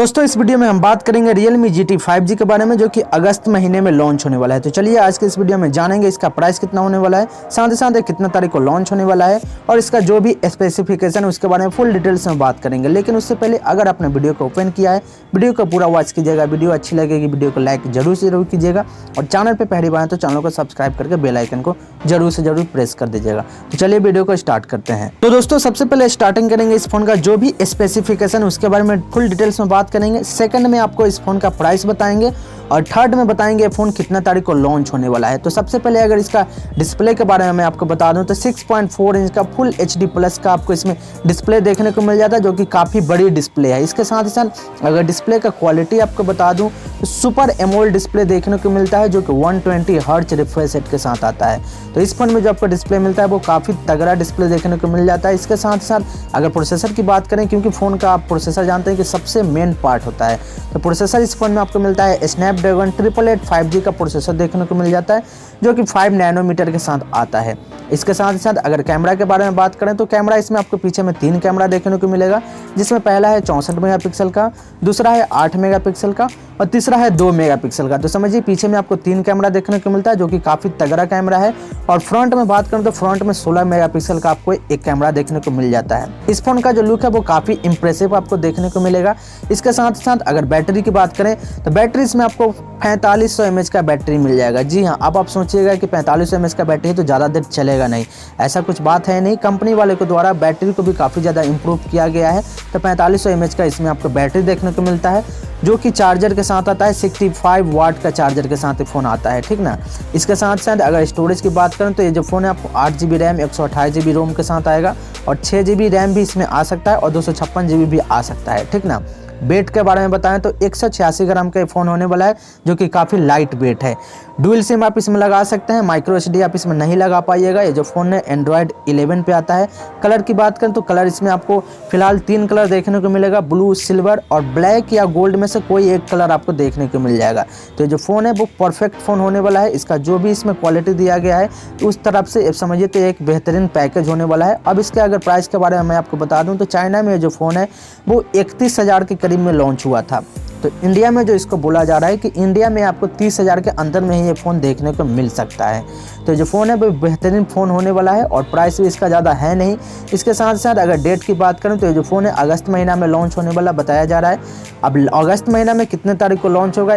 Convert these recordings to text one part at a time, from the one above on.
दोस्तों इस वीडियो में हम बात करेंगे Realme GT 5G के बारे में, जो कि अगस्त महीने में लॉन्च होने वाला है। तो चलिए आज के इस वीडियो में जानेंगे इसका प्राइस कितना होने वाला है, साथ ही साथ कितना तारीख को लॉन्च होने वाला है और इसका जो भी स्पेसिफिकेशन है उसके बारे में फुल डिटेल्स में बात करेंगे। लेकिन उससे पहले अगर आपने वीडियो को ओपन किया है, वीडियो को पूरा वॉच कीजिएगा। वीडियो अच्छी लगेगी वीडियो को लाइक जरूर कीजिएगा और चैनल पर पहली बार है तो चैनल को सब्सक्राइब करके बेल आइकन को जरूर प्रेस कर दीजिएगा। तो चलिए वीडियो को स्टार्ट करते हैं। तो दोस्तों सबसे पहले स्टार्टिंग करेंगे इस फोन का जो भी स्पेसिफिकेशन उसके बारे में फुल डिटेल्स में बात करेंगे। सेकंड में आपको इस फोन का प्राइस बताएंगे और थर्ड में बताएंगे फोन कितना तारीख को लॉन्च होने वाला है। तो सबसे पहले अगर इसका डिस्प्ले के बारे में मैं आपको बता दूं तो 6.4 इंच का फुल HD प्लस का आपको इसमें डिस्प्ले देखने को मिल जाता है, जो कि काफ़ी बड़ी डिस्प्ले है। इसके साथ ही साथ अगर डिस्प्ले का क्वालिटी आपको बता दूं तो सुपर एमोलेड डिस्प्ले देखने को मिलता है, जो कि 120 हर्ट्ज रिफ्रेश रेट के साथ आता है। तो इस फोन में जो आपको डिस्प्ले मिलता है वो काफ़ी तगड़ा डिस्प्ले देखने को मिल जाता है। इसके साथ ही साथ अगर प्रोसेसर की बात करें, क्योंकि फ़ोन का आप प्रोसेसर जानते हैं कि सबसे मेन पार्ट होता है, तो प्रोसेसर इस फोन में आपको मिलता है स्नैपड्रैगन 888 5G का प्रोसेसर देखने को मिल जाता है, जो कि 5 नैनोमीटर के साथ आता है। इसके साथ ही साथ अगर कैमरा के बारे में बात करें तो कैमरा इसमें आपको पीछे में 3 कैमरा देखने को मिलेगा, जिसमें पहला है 64 मेगापिक्सल का, दूसरा है 8 मेगापिक्सल का और तीसरा है 2 मेगापिक्सल का। तो समझिए पीछे में आपको 3 कैमरा देखने को मिलता है, जो कि काफ़ी तगड़ा कैमरा है। और फ्रंट में बात करें तो फ्रंट में 16 मेगापिक्सल का आपको एक कैमरा देखने को मिल जाता है। इस फोन का जो लुक है वो काफ़ी इंप्रेसिव आपको देखने को मिलेगा। इसके साथ ही साथ अगर बैटरी की बात करें तो बैटरी इसमें आपको 4500 mAh का बैटरी मिल जाएगा। जी हाँ, अब आप सोचिएगा कि 4500 mAh का बैटरी तो ज़्यादा देर चलेगा नहीं, ऐसा कुछ बात है नहीं। कंपनी वाले के द्वारा बैटरी को भी काफ़ी ज़्यादा इंप्रूव किया गया है। तो 4500 mAh का इसमें आपको बैटरी देखने को मिलता है, जो कि चार्जर के साथ आता है। 65 वाट का चार्जर के साथ फ़ोन आता है, ठीक ना। इसके साथ साथ अगर स्टोरेज की बात करें तो ये जो फ़ोन है आपको 8GB रैम 128GB रोम के साथ आएगा और 6GB रैम भी इसमें आ सकता है और 256GB भी आ सकता है, ठीक ना। वेट के बारे में बताएं तो 186 ग्राम का फ़ोन होने वाला है, जो कि काफ़ी लाइट वेट है। डुअल सिम आप इसमें लगा सकते हैं, माइक्रो SD आप इसमें नहीं लगा पाइएगा। ये जो फ़ोन है एंड्रॉयड 11 पे आता है। कलर की बात करें तो कलर इसमें आपको फिलहाल 3 कलर देखने को मिलेगा, ब्लू, सिल्वर और ब्लैक या गोल्ड में से कोई एक कलर आपको देखने को मिल जाएगा। तो ये जो फ़ोन है वो परफेक्ट फ़ोन होने वाला है। इसका जो भी इसमें क्वालिटी दिया गया है उस तरफ से समझिए तो एक बेहतरीन पैकेज होने वाला है। अब इसके अगर प्राइस के बारे में मैं आपको बता दूँ तो चाइना में जो फ़ोन है वो 31,000 के करीब में लॉन्च हुआ था। तो इंडिया में जो इसको बोला जा रहा है कि इंडिया में आपको 30,000 के अंदर में ही ये फ़ोन देखने को मिल सकता है। तो जो फ़ोन है वो बेहतरीन फ़ोन होने वाला है और प्राइस भी इसका ज़्यादा है नहीं। इसके साथ साथ अगर डेट की बात करें तो ये जो फ़ोन है अगस्त महीना में लॉन्च होने वाला बताया जा रहा है। अब अगस्त महीना में कितने तारीख को लॉन्च होगा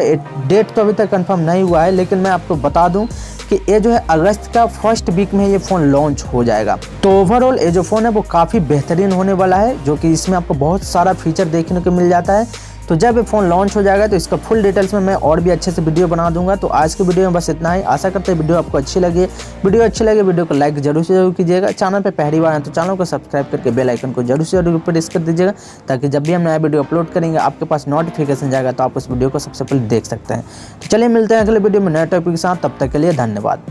डेट तो अभी तक कन्फर्म नहीं हुआ है, लेकिन मैं आपको बता दूँ कि ये जो है अगस्त का फर्स्ट वीक में ये फ़ोन लॉन्च हो जाएगा। तो ओवरऑल ये जो फ़ोन है वो काफ़ी बेहतरीन होने वाला है, जो कि इसमें आपको बहुत सारा फीचर देखने को मिल जाता है। तो जब ये फ़ोन लॉन्च हो जाएगा तो इसका फुल डिटेल्स में मैं और भी अच्छे से वीडियो बना दूंगा। तो आज की वीडियो में बस इतना ही। आशा करते हैं वीडियो आपको अच्छी लगी। वीडियो को लाइक जरूर कीजिएगा। चैनल पे पहली बार है तो चैनल को सब्सक्राइब करके बेल आइकन को जरूर प्रेस कर दीजिएगा, ताकि जब भी हम नया वीडियो अपलोड करेंगे आपके पास नोटिफिकेशन जाएगा तो आप उस वीडियो को सबसे पहले देख सकते हैं। तो चलिए मिलते हैं अगले वीडियो में नए टॉपिक के साथ, तब तक के लिए धन्यवाद।